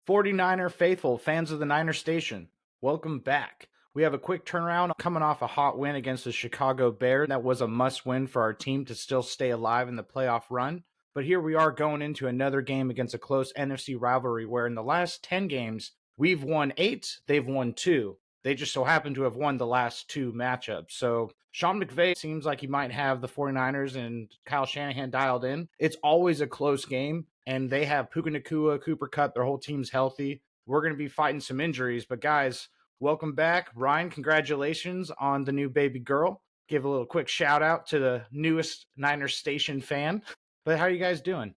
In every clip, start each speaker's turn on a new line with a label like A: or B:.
A: 49er faithful, fans of the Niner Station, welcome back. We have a quick turnaround coming off a hot win against the Chicago Bears. That was a must-win for our team to still stay alive in the playoff run. But here we are going into another game against a close NFC rivalry where in the last 10 games, we've won 8, they've won 2. They just so happen to have won the last 2 matchups. So Sean McVay seems like he might have the 49ers and Kyle Shanahan dialed in. It's always a close game, and they have Puka Nacua, Cooper Kupp, their whole team's healthy. We're going to be fighting some injuries, but guys, welcome back. Ryan, congratulations on the new baby girl. Give a little quick shout out to the newest Niner Station fan. But how are you guys doing?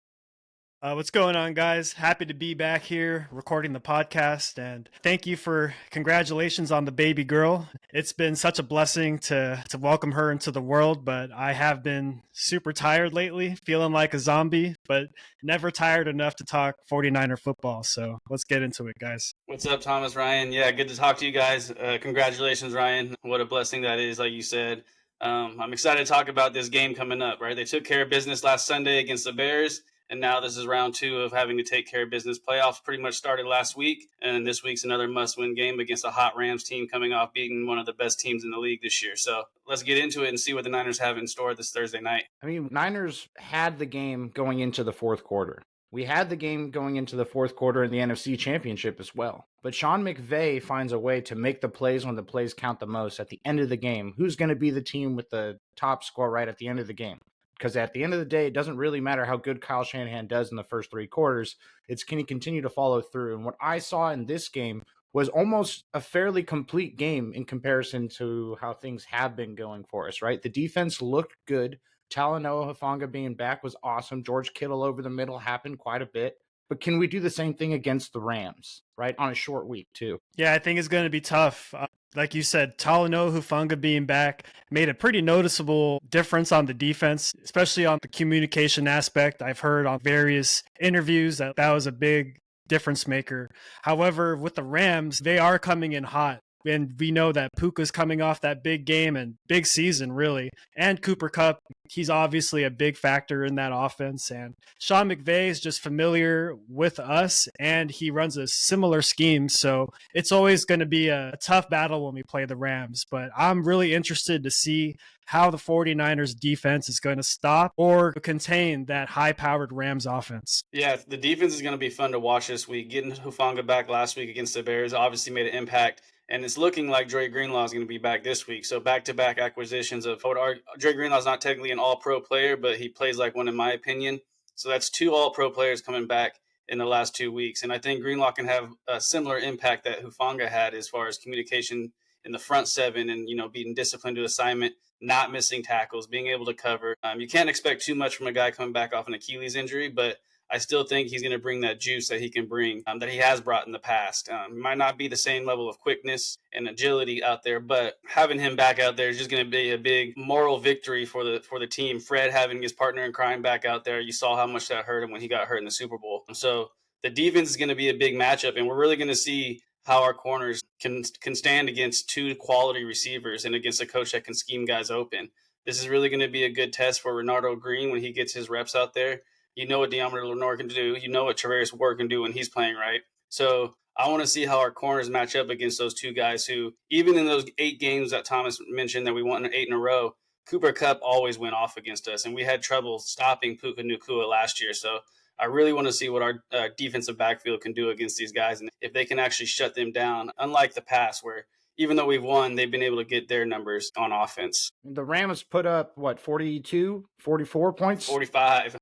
B: What's going on, guys? Happy to be back here recording the podcast, and thank you for congratulations on the baby girl. It's been such a blessing to welcome her into the world, but I have been super tired lately, feeling like a zombie, but never tired enough to talk 49er football. So let's get into it, guys.
C: What's up, Thomas, Ryan? Yeah, good to talk to you guys. Congratulations, Ryan. What a blessing that is, like you said. I'm excited to talk about this game coming up, right? They took care of business last Sunday against the Bears, and now this is round 2 of having to take care of business. Playoffs pretty much started last week, and this week's another must-win game against a hot Rams team coming off beating one of the best teams in the league this year. So let's get into it and see what the Niners have in store this Thursday night.
A: I mean, Niners had the game going into the fourth quarter. We had the game going into the fourth quarter in the NFC Championship as well. But Sean McVay finds a way to make the plays when the plays count the most at the end of the game. Who's going to be the team with the top score right at the end of the game? Because at the end of the day, it doesn't really matter how good Kyle Shanahan does in the first 3 quarters. It's can he continue to follow through? And what I saw in this game was almost a fairly complete game in comparison to how things have been going for us, right? The defense looked good. Talanoa Hufanga being back was awesome. George Kittle over the middle happened quite a bit. But can we do the same thing against the Rams, right? On a short week, too.
B: Yeah, I think it's going to be tough. Like you said, Talanoa Hufanga being back made a pretty noticeable difference on the defense, especially on the communication aspect. I've heard on various interviews that was a big difference maker. However, with the Rams, they are coming in hot. And we know that Puka's coming off that big game and big season, really. And Cooper Kupp, he's obviously a big factor in that offense. And Sean McVay is just familiar with us, and he runs a similar scheme. So it's always going to be a tough battle when we play the Rams. But I'm really interested to see how the 49ers defense is going to stop or contain that high-powered Rams offense.
C: Yeah, the defense is going to be fun to watch this week. Getting Hufanga back last week against the Bears obviously made an impact. And it's looking like Dre Greenlaw is going to be back this week. So back-to-back acquisitions of Dre Greenlaw is not technically an all-pro player, but he plays like one in my opinion. So that's 2 all-pro players coming back in the last 2 weeks. And I think Greenlaw can have a similar impact that Hufanga had as far as communication in the front 7 and, being disciplined to assignment, not missing tackles, being able to cover. You can't expect too much from a guy coming back off an Achilles injury, but I still think he's going to bring that juice that he can bring, that he has brought in the past. Might not be the same level of quickness and agility out there, but having him back out there is just going to be a big moral victory for the team. Fred having his partner in crime back out there, you saw how much that hurt him when he got hurt in the Super Bowl. So the defense is going to be a big matchup, and we're really going to see how our corners can stand against 2 quality receivers and against a coach that can scheme guys open. This is really going to be a good test for Renardo Green when he gets his reps out there. You know what Deommodore Lenoir can do. You know what Travis Ward can do when he's playing right. So I want to see how our corners match up against those 2 guys who, even in those 8 games that Thomas mentioned that we won 8 in a row, Cooper Kupp always went off against us, and we had trouble stopping Puka Nacua last year. So I really want to see what our defensive backfield can do against these guys and if they can actually shut them down, unlike the past where even though we've won, they've been able to get their numbers on offense.
A: The Rams put up, 42, 44 points?
C: 45.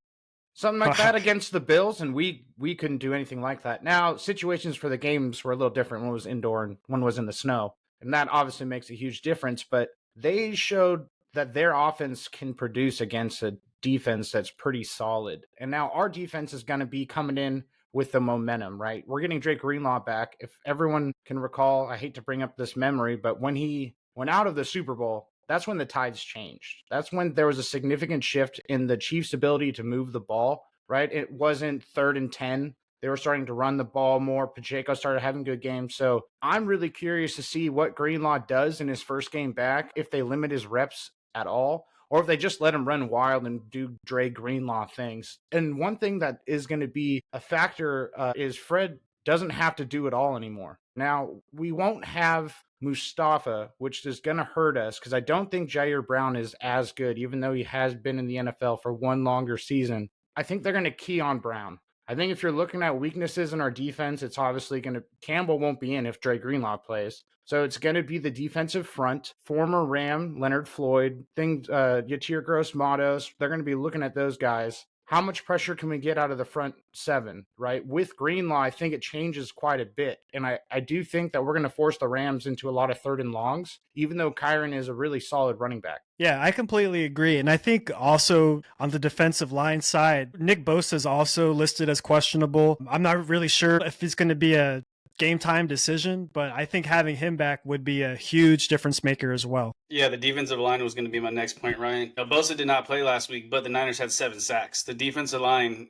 A: Something like that against the Bills, and we couldn't do anything like that. Now, situations for the games were a little different. One was indoor and one was in the snow, and that obviously makes a huge difference, but they showed that their offense can produce against a defense that's pretty solid. And now our defense is going to be coming in with the momentum, right? We're getting Drake Greenlaw back. If everyone can recall, I hate to bring up this memory, but when he went out of the Super Bowl, that's when the tides changed. That's when there was a significant shift in the Chiefs' ability to move the ball, right? It wasn't 3rd and 10. They were starting to run the ball more. Pacheco started having good games. So I'm really curious to see what Greenlaw does in his first game back, if they limit his reps at all, or if they just let him run wild and do Dre Greenlaw things. And one thing that is going to be a factor is Fred doesn't have to do it all anymore. Now, we won't have Mustafa, which is going to hurt us because I don't think Jair Brown is as good, even though he has been in the NFL for one longer season. I think they're going to key on Brown. I think if you're looking at weaknesses in our defense, it's obviously going to, Campbell won't be in if Dre Greenlaw plays. So it's going to be the defensive front, former Ram, Leonard Floyd, Yatir Gross-Matos. They're going to be looking at those guys. How much pressure can we get out of the front seven, right? With Greenlaw, I think it changes quite a bit. And I do think that we're going to force the Rams into a lot of third and longs, even though Kyren is a really solid running back.
B: Yeah, I completely agree. And I think also on the defensive line side, Nick Bosa is also listed as questionable. I'm not really sure if it's going to be a game time decision, but I think having him back would be a huge difference maker as well.
C: Yeah, the defensive line was going to be my next point, Ryan. Bosa did not play last week, but the Niners had 7 sacks. The defensive line,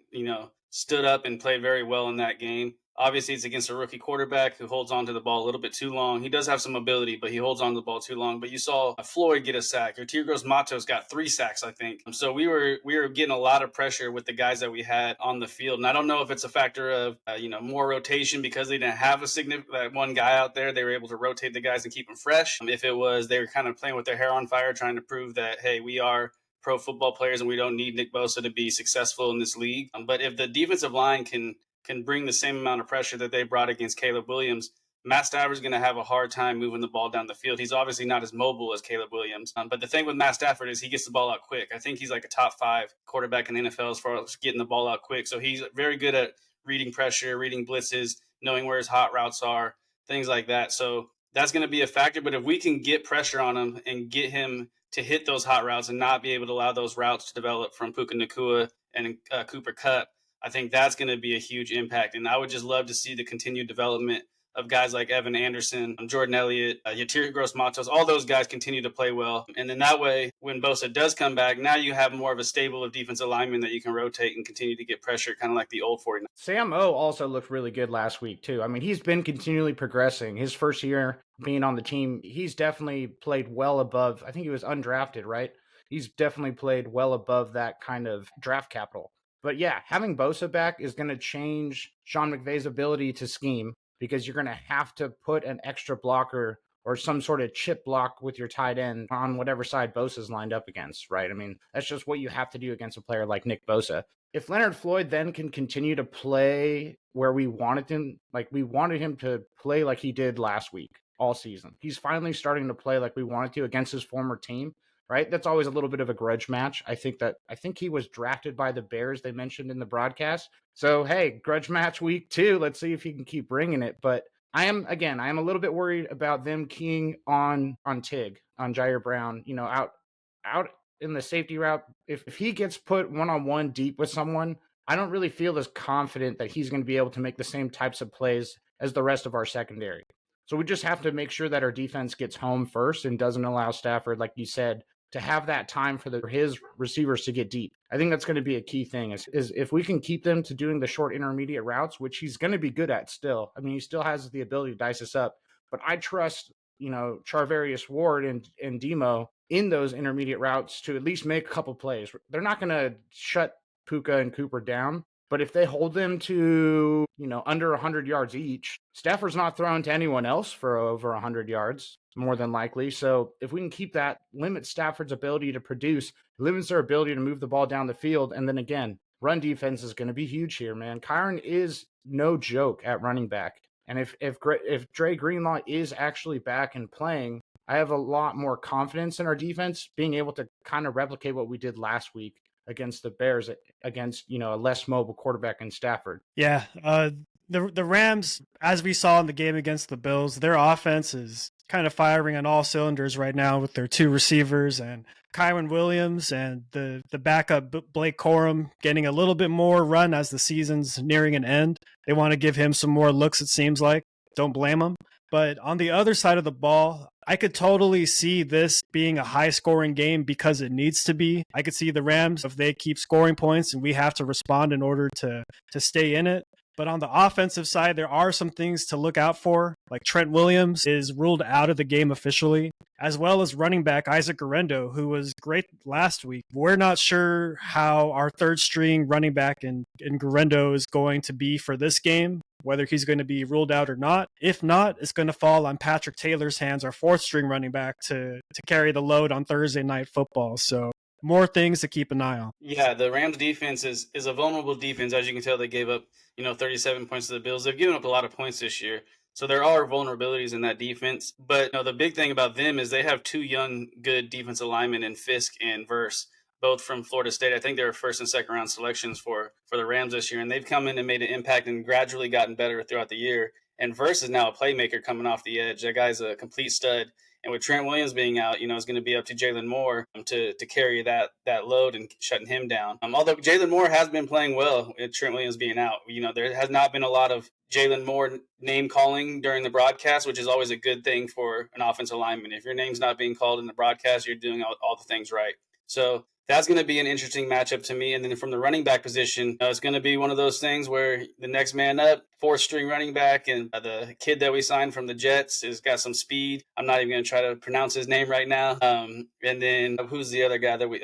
C: stood up and played very well in that game. Obviously, it's against a rookie quarterback who holds on to the ball a little bit too long. He does have some ability, but he holds on to the ball too long. But you saw Floyd get a sack. Yatir Gross-Matos got 3 sacks, I think. So we were getting a lot of pressure with the guys that we had on the field. And I don't know if it's a factor of more rotation because they didn't have that one guy out there. They were able to rotate the guys and keep them fresh. If it was they were kind of playing with their hair on fire, trying to prove that, hey, we are pro football players and we don't need Nick Bosa to be successful in this league. But if the defensive line can bring the same amount of pressure that they brought against Caleb Williams, Matt Stafford's going to have a hard time moving the ball down the field. He's obviously not as mobile as Caleb Williams. But the thing with Matt Stafford is he gets the ball out quick. I think he's like a top 5 quarterback in the NFL as far as getting the ball out quick. So he's very good at reading pressure, reading blitzes, knowing where his hot routes are, things like that. So that's going to be a factor. But if we can get pressure on him and get him to hit those hot routes and not be able to allow those routes to develop from Puka Nacua and Cooper Kupp, I think that's going to be a huge impact. And I would just love to see the continued development of guys like Evan Anderson, Jordan Elliott, Yatir Gross-Matos, all those guys continue to play well. And then that way, when Bosa does come back, now you have more of a stable of defensive linemen that you can rotate and continue to get pressure, kind of like the old 49ers.
A: Sam O also looked really good last week, too. I mean, he's been continually progressing. His first year being on the team, he's definitely played well above, I think he was undrafted, right? He's definitely played well above that kind of draft capital. But yeah, having Bosa back is going to change Sean McVay's ability to scheme because you're going to have to put an extra blocker or some sort of chip block with your tight end on whatever side Bosa's lined up against, right? I mean, that's just what you have to do against a player like Nick Bosa. If Leonard Floyd then can continue to play where we wanted him to play like he did last week all season. He's finally starting to play like we wanted to against his former team. Right? That's always a little bit of a grudge match. I think he was drafted by the Bears, they mentioned in the broadcast. So, hey, grudge match week 2. Let's see if he can keep bringing it. But I am a little bit worried about them keying on Tig, on Jair Brown, out in the safety route. If he gets put one-on-one deep with someone, I don't really feel as confident that he's going to be able to make the same types of plays as the rest of our secondary. So we just have to make sure that our defense gets home first and doesn't allow Stafford, like you said, to have that time for his receivers to get deep. I think that's going to be a key thing is if we can keep them to doing the short intermediate routes, which he's going to be good at still. I mean, he still has the ability to dice us up, but I trust, Charvarius Ward and Demo in those intermediate routes to at least make a couple plays. They're not going to shut Puka and Cooper down, but if they hold them to, under 100 yards each, Stafford's not throwing to anyone else for over 100 yards, more than likely. So if we can keep that, limit Stafford's ability to produce, limits their ability to move the ball down the field. And then again, run defense is going to be huge here, man. Kyren is no joke at running back. And if Dre Greenlaw is actually back and playing, I have a lot more confidence in our defense being able to kind of replicate what we did last week against the Bears, against, a less mobile quarterback in Stafford.
B: Yeah. The Rams, as we saw in the game against the Bills, their offense is kind of firing on all cylinders right now with their 2 receivers and Kyren Williams and the backup Blake Corum getting a little bit more run as the season's nearing an end. They want to give him some more looks, it seems like. Don't blame him. But on the other side of the ball, I could totally see this being a high-scoring game because it needs to be. I could see the Rams, if they keep scoring points and we have to respond in order to stay in it. But on the offensive side, there are some things to look out for. Like Trent Williams is ruled out of the game officially, as well as running back Isaac Guerendo, who was great last week. We're not sure how our third-string running back in Guerendo is going to be for this game. whether he's going to be ruled out or not. If not, it's going to fall on Patrick Taylor's hands, our fourth string running back, to carry the load on Thursday Night Football. So more things to keep an eye on.
C: Yeah, the Rams defense is a vulnerable defense. As you can tell, they gave up 37 points to the Bills. They've given up a lot of points this year. So there are vulnerabilities in that defense. But the big thing about them is they have two young, good defensive linemen in Fisk and Verse, both from Florida State. I think they were first and second round selections for the Rams this year. And they've come in and made an impact and gradually gotten better throughout the year. And Verse is now a playmaker coming off the edge. That guy's a complete stud. And with Trent Williams being out, it's going to be up to Jalen Moore to carry that load and shutting him down. Although Jalen Moore has been playing well with Trent Williams being out, there has not been a lot of Jalen Moore name calling during the broadcast, which is always a good thing for an offensive lineman. If your name's not being called in the broadcast, you're doing all the things right. So that's going to be an interesting matchup to me. And then from the running back position, it's going to be one of those things where the next man up, fourth string running back, and the kid that we signed from the Jets has got some speed. I'm not even going to try to pronounce his name right now. And then who's the other guy that we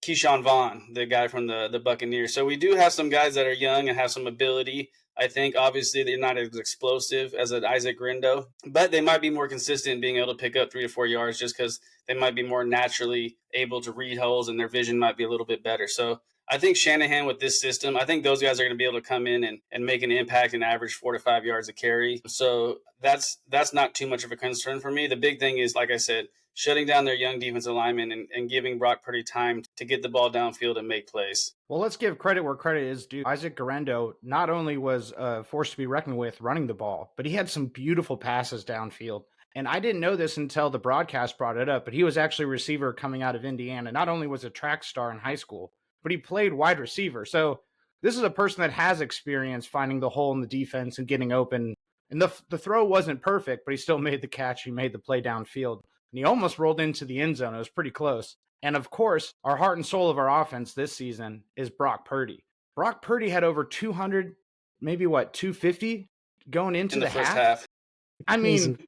C: Keyshawn Vaughn, the guy from the Buccaneers. So we do have some guys that are young and have some ability. I think obviously they're not as explosive as an Isaac Grindo, but they might be more consistent in being able to pick up 3 to 4 yards just because they might be more naturally able to read holes and their vision might be a little bit better. So I think Shanahan with this system, I think those guys are going to be able to come in and make an impact and average 4 to 5 yards a carry. So that's not too much of a concern for me. The big thing is, like I said, shutting down their young defensive linemen and giving Brock Purdy time to get the ball downfield and make plays.
A: Well, let's give credit where credit is due. Isaac Garendo not only was a force to be reckoned with running the ball, but he had some beautiful passes downfield. And I didn't know this until the broadcast brought it up, but he was actually a receiver coming out of Indiana. Not only was a track star in high school, but he played wide receiver. So this is a person that has experience finding the hole in the defense and getting open. And the throw wasn't perfect, but he still made the catch. He made the play downfield. And he almost rolled into the end zone. It was pretty close. And of course, our heart and soul of our offense this season is Brock Purdy. Brock Purdy had over 200, maybe 250 going into
C: in the first
A: half.
C: half.
A: I mean,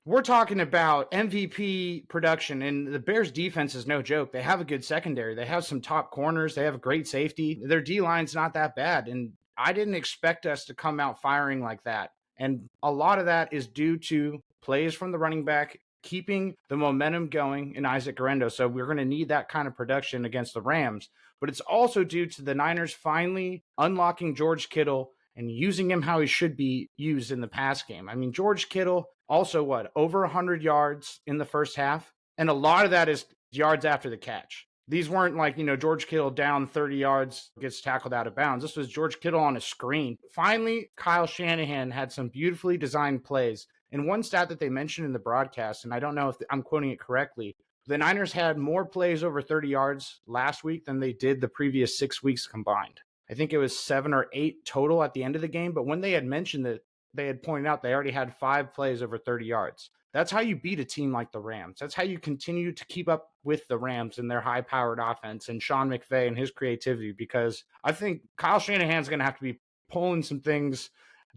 A: we're talking about MVP production, and the Bears defense is no joke. They have a good secondary. They have some top corners. They have a great safety. Their D-line's not that bad. And I didn't expect us to come out firing like that. And a lot of that is due to plays from the running back, keeping the momentum going in Isaac Garendo. So we're going to need that kind of production against the Rams. But it's also due to the Niners finally unlocking George Kittle and using him how he should be used in the pass game. I mean, George Kittle also over 100 yards in the first half. And a lot of that is yards after the catch. These weren't like, George Kittle down 30 yards, gets tackled out of bounds. This was George Kittle on a screen. Finally, Kyle Shanahan had some beautifully designed plays. And one stat that they mentioned in the broadcast, and I don't know if I'm quoting it correctly, the Niners had more plays over 30 yards last week than they did the previous 6 weeks combined. I think it was 7 or 8 total at the end of the game. But when they had mentioned that, they had pointed out they already had 5 plays over 30 yards. That's how you beat a team like the Rams. That's how you continue to keep up with the Rams and their high-powered offense and Sean McVay and his creativity, because I think Kyle Shanahan's going to have to be pulling some things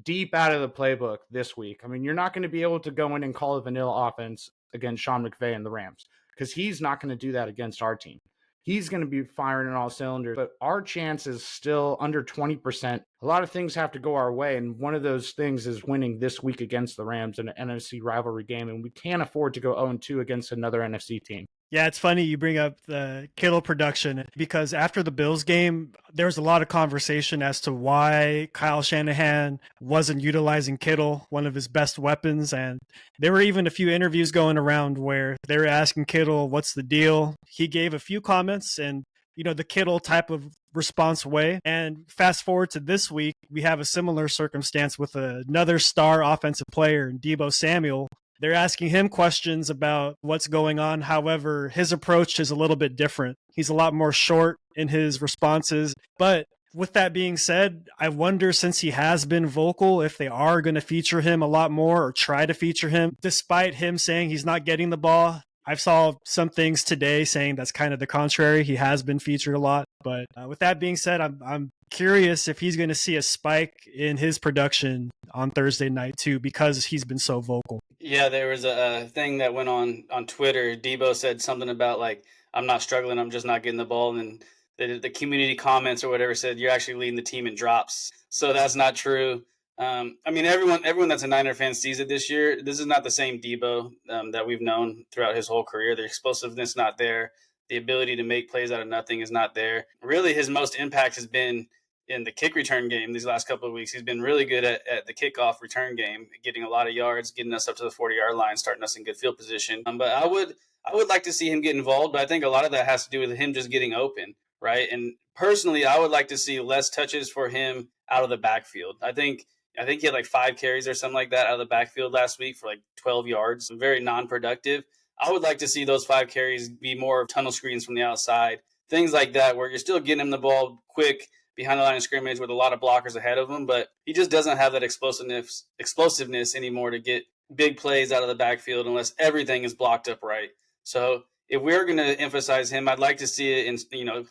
A: deep out of the playbook this week. I mean, you're not going to be able to go in and call a vanilla offense against Sean McVay and the Rams, because he's not going to do that against our team. He's going to be firing on all cylinders, but our chance is still under 20%. A lot of things have to go our way, and one of those things is winning this week against the Rams in an NFC rivalry game, and we can't afford to go 0-2 against another NFC team.
B: Yeah, it's funny you bring up the Kittle production, because after the Bills game, there was a lot of conversation as to why Kyle Shanahan wasn't utilizing Kittle, one of his best weapons. And there were even a few interviews going around where they were asking Kittle, what's the deal? He gave a few comments and, the Kittle type of response way. And fast forward to this week, we have a similar circumstance with another star offensive player, Deebo Samuel. They're asking him questions about what's going on. However, his approach is a little bit different. He's a lot more short in his responses. But with that being said, I wonder, since he has been vocal, if they are going to feature him a lot more or try to feature him, despite him saying he's not getting the ball. I saw some things today saying that's kind of the contrary. He has been featured a lot. But with that being said, I'm curious if he's going to see a spike in his production on Thursday night too, because he's been so vocal.
C: Yeah, there was a thing that went on Twitter. Deebo said something about I'm not struggling, I'm just not getting the ball. And the community comments or whatever said, you're actually leading the team in drops. So that's not true. I mean, everyone that's a Niner fan sees it this year. This is not the same Debo that we've known throughout his whole career. The explosiveness not there. The ability to make plays out of nothing is not there. Really, his most impact has been in the kick return game these last couple of weeks. He's been really good at the kickoff return game, getting a lot of yards, getting us up to the 40-yard line, starting us in good field position. But I would like to see him get involved, but I think a lot of that has to do with him just getting open, right? And personally, I would like to see less touches for him out of the backfield. I think he had like 5 carries or something like that out of the backfield last week for like 12 yards. Very non-productive. I would like to see those 5 carries be more tunnel screens from the outside, things like that, where you're still getting him the ball quick behind the line of scrimmage with a lot of blockers ahead of him, but he just doesn't have that explosiveness anymore to get big plays out of the backfield unless everything is blocked up right. So if we're going to emphasize him, I'd like to see it in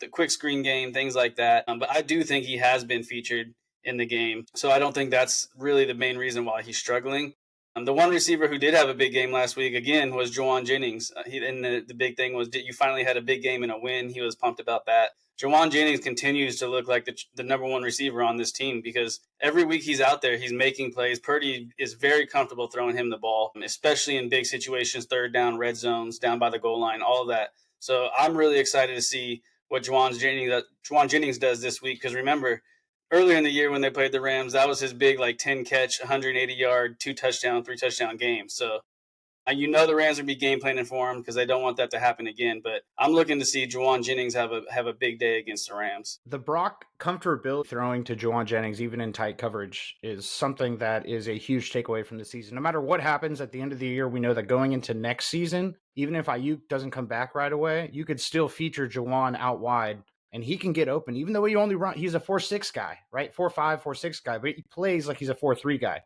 C: the quick screen game, things like that. But I do think he has been featured in the game, so I don't think that's really the main reason why he's struggling. The one receiver who did have a big game last week again was Juwan Jennings. And the big thing was you finally had a big game and a win. He was pumped about that. Juwan Jennings continues to look like the number one receiver on this team because every week he's out there, he's making plays. Purdy is very comfortable throwing him the ball, especially in big situations, third down, red zones, down by the goal line, all of that. So I'm really excited to see what Juwan Jennings does this week because remember, earlier in the year when they played the Rams, that was his big 10 catch, 180-yard, 2 touchdown, 3 touchdown game. So the Rams would be game planning for him because they don't want that to happen again. But I'm looking to see Juwan Jennings have a big day against the Rams.
A: The Brock comfortability throwing to Juwan Jennings, even in tight coverage, is something that is a huge takeaway from the season. No matter what happens at the end of the year, we know that going into next season, even if Ayuk doesn't come back right away, you could still feature Juwan out wide. And he can get open, even though he's a 4-6 guy, right? 4-5, 4-6 guy, but he plays like he's a 4-3 guy.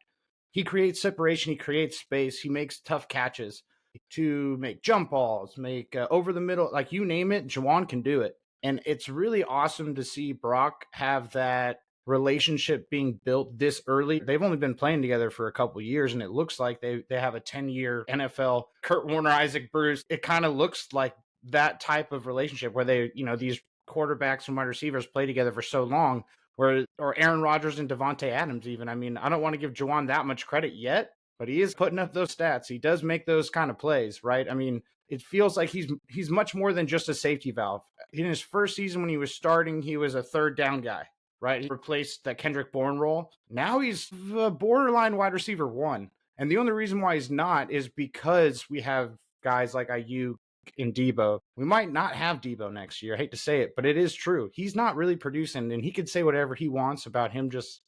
A: He creates separation, he creates space, he makes tough catches to make jump balls, make over the middle, like you name it, Juwan can do it. And it's really awesome to see Brock have that relationship being built this early. They've only been playing together for a couple of years, and it looks like they have a 10-year NFL Kurt Warner, Isaac Bruce. It kind of looks like that type of relationship where they, these quarterbacks and wide receivers play together for so long, or Aaron Rodgers and Devontae Adams even. I mean, I don't want to give Juwan that much credit yet, but he is putting up those stats. He does make those kind of plays, right? I mean, it feels like he's much more than just a safety valve. In his first season when he was starting, he was a third down guy, right? He replaced that Kendrick Bourne role. Now he's the borderline wide receiver 1. And the only reason why he's not is because we have guys like Ayuk in Debo. We might not have Debo next year. I hate to say it, but it is true. He's not really producing, and he could say whatever he wants about him just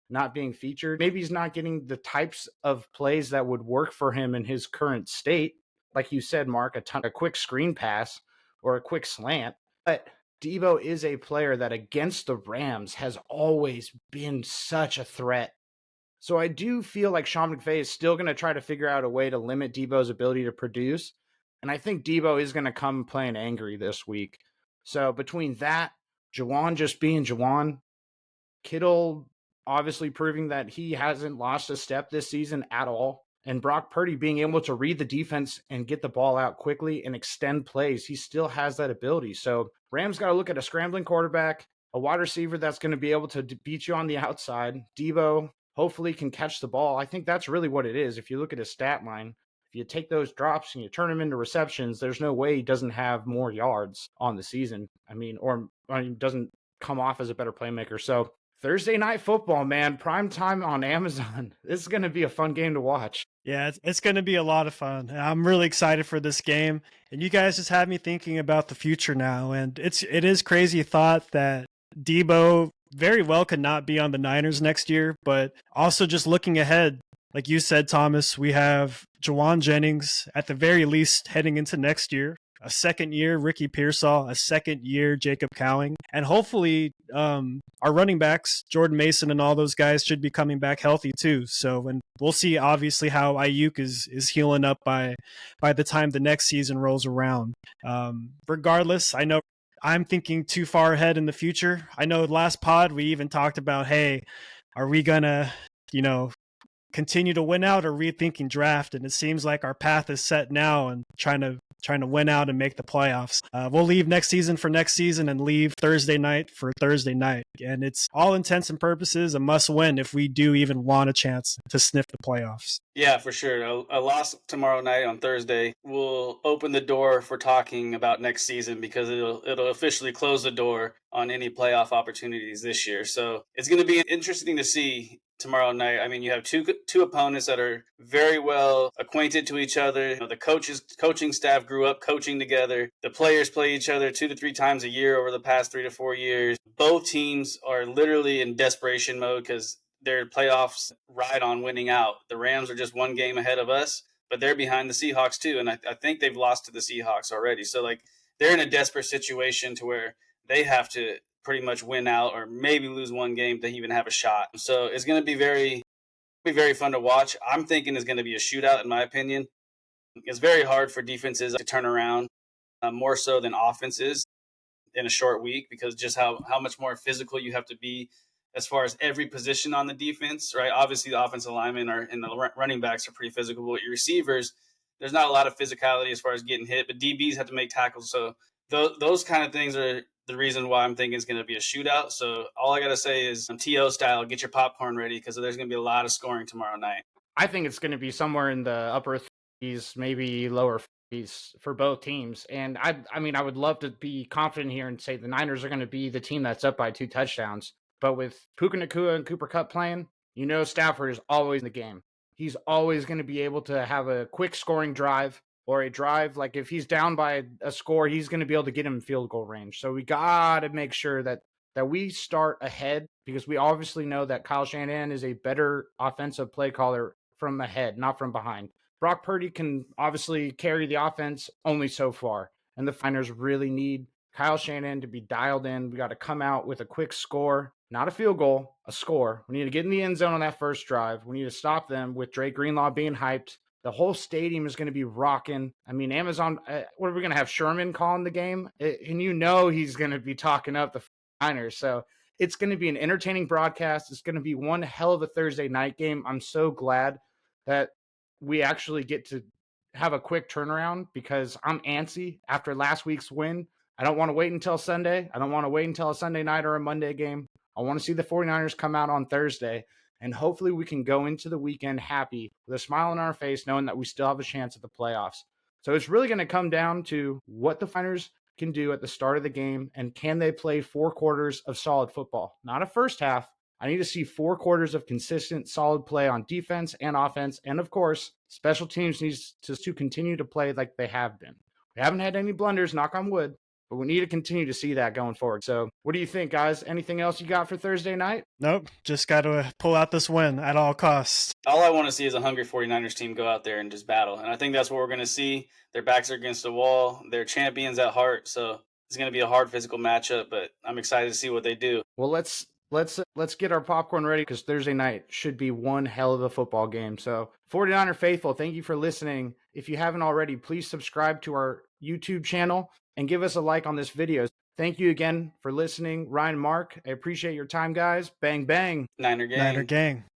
A: not being featured. Maybe he's not getting the types of plays that would work for him in his current state. Like you said, Mark, a quick screen pass or a quick slant. But Debo is a player that against the Rams has always been such a threat. So I do feel like Sean McVay is still going to try to figure out a way to limit Debo's ability to produce. And I think Debo is going to come playing angry this week. So between that, Juwan just being Juwan, Kittle obviously proving that he hasn't lost a step this season at all, and Brock Purdy being able to read the defense and get the ball out quickly and extend plays, he still has that ability. So Rams got to look at a scrambling quarterback, a wide receiver that's going to be able to beat you on the outside. Debo hopefully can catch the ball. I think that's really what it is. If you look at his stat line, if you take those drops and you turn them into receptions, there's no way he doesn't have more yards on the season. Or doesn't come off as a better playmaker. So Thursday Night Football, man, prime time on Amazon. This is going to be a fun game to watch.
B: Yeah, it's going to be a lot of fun. I'm really excited for this game. And you guys just have me thinking about the future now. And it is crazy thought that Debo very well could not be on the Niners next year, but also just looking ahead, like you said, Thomas, we have Juwan Jennings at the very least heading into next year, a second year Ricky Pearsall, a second year Jacob Cowing, and hopefully our running backs, Jordan Mason and all those guys should be coming back healthy too. So, and we'll see obviously how Ayuk is healing up by the time the next season rolls around. Regardless, I know I'm thinking too far ahead in the future. I know last pod we even talked about, hey, are we gonna, continue to win out or rethinking draft. And it seems like our path is set now and trying to win out and make the playoffs. We'll leave next season for next season and leave Thursday night for Thursday night. And it's all intents and purposes a must win if we do even want a chance to sniff the playoffs.
C: Yeah, for sure. A loss tomorrow night on Thursday will open the door for talking about next season, because it'll officially close the door on any playoff opportunities this year. So it's going to be interesting to see tomorrow night. I mean, you have two opponents that are very well acquainted to each other. You know, the coaching staff grew up coaching together. The players play each other 2 to 3 times a year over the past 3 to 4 years. Both teams are literally in desperation mode because their playoffs ride on winning out. The Rams are just 1 game ahead of us, but they're behind the Seahawks too. And I think they've lost to the Seahawks already. So like, they're in a desperate situation to where they have to pretty much win out or maybe lose 1 game to even have a shot. So it's going to be very fun to watch. I'm thinking it's going to be a shootout, in my opinion. It's very hard for defenses to turn around, more so than offenses in a short week, because just how much more physical you have to be as far as every position on the defense, right? Obviously, the offensive linemen and the running backs are pretty physical, but your receivers, there's not a lot of physicality as far as getting hit, but DBs have to make tackles. So those kind of things are the reason why I'm thinking it's going to be a shootout. So all I got to say is, TO style, get your popcorn ready, because there's going to be a lot of scoring tomorrow night.
A: I think it's going to be somewhere in the upper 30s, maybe lower 40s for both teams. And I mean, I would love to be confident here and say the Niners are going to be the team that's up by 2 touchdowns. But with Puka Nacua and Cooper Kupp playing, you know Stafford is always in the game. He's always going to be able to have a quick scoring drive, or a drive. Like if he's down by a score, he's going to be able to get him in field goal range. So we got to make sure that we start ahead, because we obviously know that Kyle Shanahan is a better offensive play caller from ahead, not from behind. Brock Purdy can obviously carry the offense only so far, and the Niners really need Kyle Shanahan to be dialed in. We got to come out with a quick score, not a field goal, a score. We need to get in the end zone on that first drive. We need to stop them with Drake Greenlaw being hyped. The whole stadium is going to be rocking. I mean, Amazon, what are we going to have Sherman calling the game? And you know he's going to be talking up the Niners. So it's going to be an entertaining broadcast. It's going to be one hell of a Thursday night game. I'm so glad that we actually get to have a quick turnaround, because I'm antsy after last week's win. I don't want to wait until Sunday. I don't want to wait until a Sunday night or a Monday game. I want to see the 49ers come out on Thursday, and hopefully we can go into the weekend happy with a smile on our face, knowing that we still have a chance at the playoffs. So it's really going to come down to what the Niners can do at the start of the game, and can they play 4 quarters of solid football? Not a first half. I need to see 4 quarters of consistent, solid play on defense and offense. And of course, special teams needs to continue to play like they have been. We haven't had any blunders, knock on wood, but we need to continue to see that going forward. So what do you think, guys? Anything else you got for Thursday night?
B: Nope. Just got to pull out this win at all costs.
C: All I want to see is a hungry 49ers team go out there and just battle. And I think that's what we're going to see. Their backs are against the wall. They're champions at heart. So it's going to be a hard physical matchup, but I'm excited to see what they do.
A: Well, let's get our popcorn ready, because Thursday night should be one hell of a football game. So 49er faithful, thank you for listening. If you haven't already, please subscribe to our YouTube channel and give us a like on this video. Thank you again for listening. Ryan, Mark, I appreciate your time, guys. Bang, bang.
C: Niner gang.
B: Niner gang.